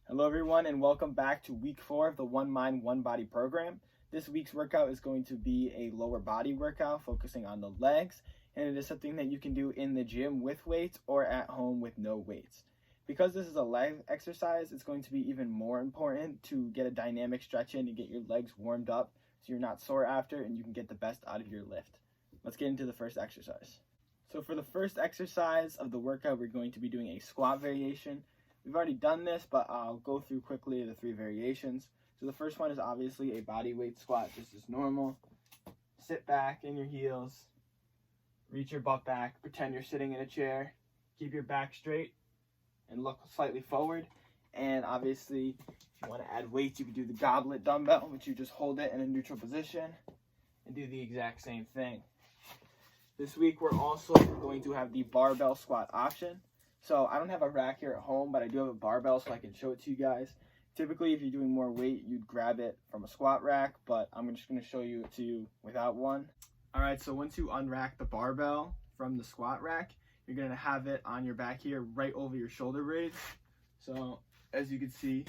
Hello everyone and welcome back to week 4 of the One Mind, One Body program. This week's workout is going to be a lower body workout focusing on the legs, and it is something that you can do in the gym with weights or at home with no weights. Because this is a leg exercise, it's going to be even more important to get a dynamic stretch in and get your legs warmed up so you're not sore after and you can get the best out of your lift. Let's get into the first exercise. So for the first exercise of the workout, we're going to be doing a squat variation. We've already done this, but I'll go through quickly the 3 variations. So the first one is obviously a body weight squat, just as normal. Sit back in your heels, reach your butt back, pretend you're sitting in a chair, keep your back straight, and look slightly forward. And obviously, if you want to add weights, you can do the goblet dumbbell, which you just hold it in a neutral position and do the exact same thing. This week, we're also going to have the barbell squat option. So I don't have a rack here at home, but I do have a barbell so I can show it to you guys. Typically, if you're doing more weight, you'd grab it from a squat rack, but I'm just going to show you it to you without one. All right, so once you unrack the barbell from the squat rack, you're going to have it on your back here right over your shoulder blades. So as you can see,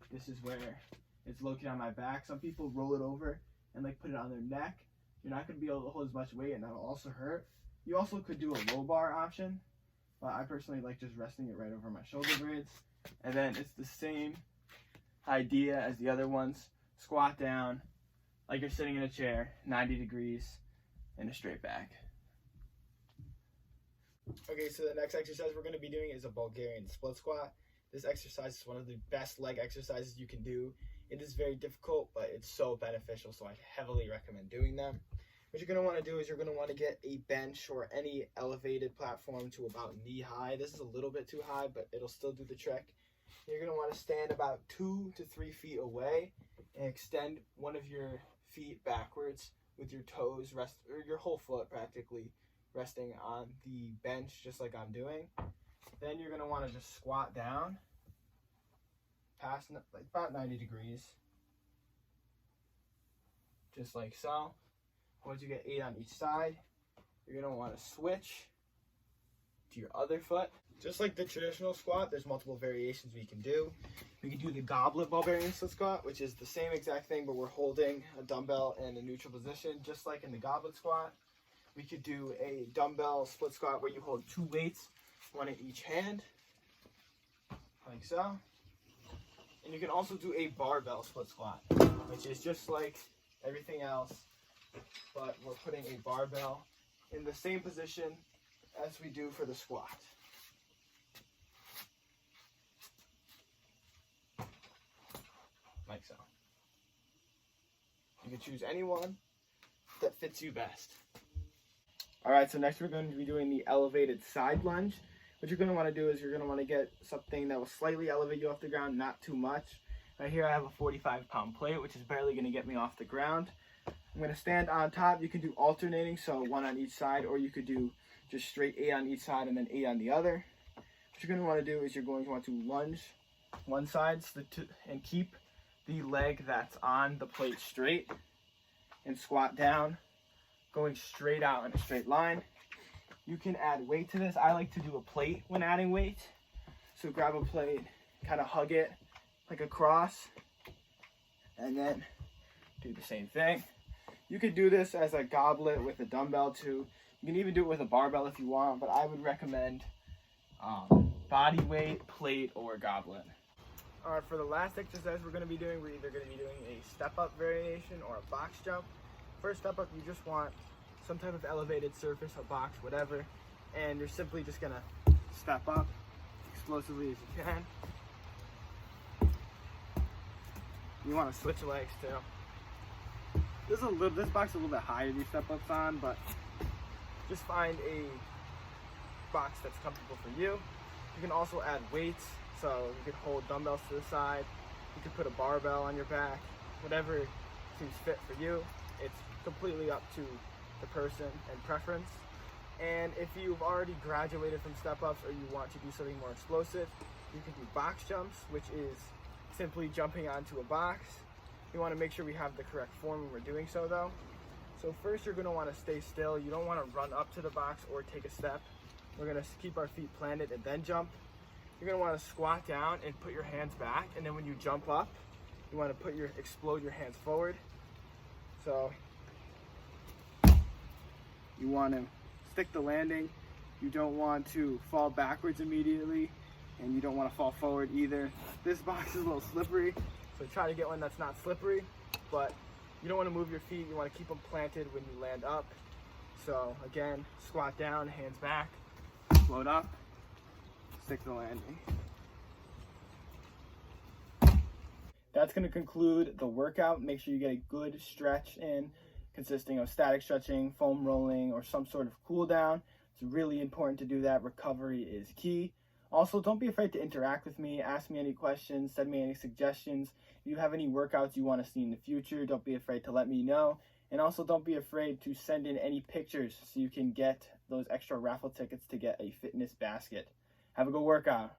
this is where it's located on my back. Some people roll it over and put it on their neck. You're not going to be able to hold as much weight, and that'll also hurt. You also could do a low bar option, but I personally like just resting it right over my shoulder blades. And then it's the same idea as the other ones. Squat down like you're sitting in a chair, 90 degrees, in a straight back. Okay, so the next exercise we're going to be doing is a Bulgarian split squat. This exercise is one of the best leg exercises you can do. It is very difficult, but it's so beneficial, so I heavily recommend doing them. What you're going to want to do is you're going to want to get a bench or any elevated platform to about knee high. This is a little bit too high, but it'll still do the trick. You're going to want to stand about 2 to 3 feet away and extend one of your feet backwards with your toes or your whole foot practically resting on the bench, just like I'm doing. Then you're going to want to just squat down past about 90 degrees, just like so. Once you get 8 on each side, you're going to want to switch to your other foot. Just like the traditional squat, there's multiple variations we can do. We can do the goblet Bulgarian split squat, which is the same exact thing, but we're holding a dumbbell in a neutral position, just like in the goblet squat. We could do a dumbbell split squat where you hold 2 weights, one in each hand, like so. And you can also do a barbell split squat, which is just like everything else, but we're putting a barbell in the same position as we do for the squat. Like so. You can choose any one that fits you best. All right, so next we're going to be doing the elevated side lunge. What you're going to want to do is you're going to want to get something that will slightly elevate you off the ground, not too much. Right here I have a 45-pound plate, which is barely going to get me off the ground. I'm going to stand on top. You can do alternating, so 1 on each side, or you could do just straight 8 on each side and then 8 on the other. What you're going to want to do is you're going to want to lunge one side and keep the leg that's on the plate straight and squat down, going straight out in a straight line. You can add weight to this. I like to do a plate when adding weight. So grab a plate, kind of hug it like a cross, and then do the same thing. You could do this as a goblet with a dumbbell too. You can even do it with a barbell if you want, but I would recommend body weight, plate, or goblet. All right, for the last exercise we're either going to be doing a step-up variation or a box jump. First step up, you just want some type of elevated surface, a box, whatever, and you're simply just going to step up explosively as you can. You want to switch legs too. This box is a little bit higher to do step-ups on, but just find a box that's comfortable for you. You can also add weights, so you could hold dumbbells to the side. You could put a barbell on your back, whatever seems fit for you. It's completely up to the person and preference. And if you've already graduated from step-ups or you want to do something more explosive, you can do box jumps, which is simply jumping onto a box. You want to make sure we have the correct form when we're doing so though. So first you're going to want to stay still. You don't want to run up to the box or take a step. We're going to keep our feet planted and then jump. you're gonna want to squat down and put your hands back, and then when you jump up, you want to explode your hands forward. So you want to stick the landing. You don't want to fall backwards immediately, and you don't want to fall forward either. This box is a little slippery, so try to get one that's not slippery, but you don't want to move your feet. You want to keep them planted when you land up. So again, squat down, hands back, float up, stick the landing. That's going to conclude the workout. Make sure you get a good stretch in, consisting of static stretching, foam rolling, or some sort of cool down. It's really important to do that. Recovery is key. Also, don't be afraid to interact with me. Ask me any questions, send me any suggestions. If you have any workouts you want to see in the future, don't be afraid to let me know. And also, don't be afraid to send in any pictures so you can get those extra raffle tickets to get a fitness basket. Have a good workout.